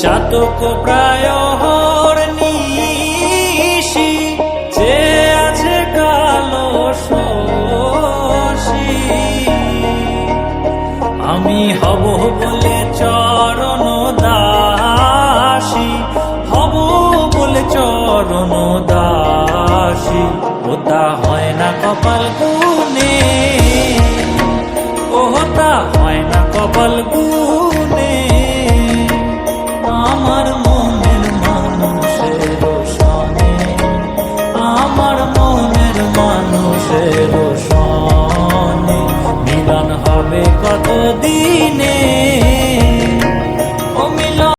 চাতক প্রায় নিশি যে আছে কালো শশী, আমি হব বলে চরণ দাসী, হব বলে চরণ দাসী। ওটা হয় না কপাল গুনে, ওটা হয় না কপাল গুনে। আমার মনের মানুষের সনে, আমার মনের মানুষের সনে মিলন হবে কত দিনে।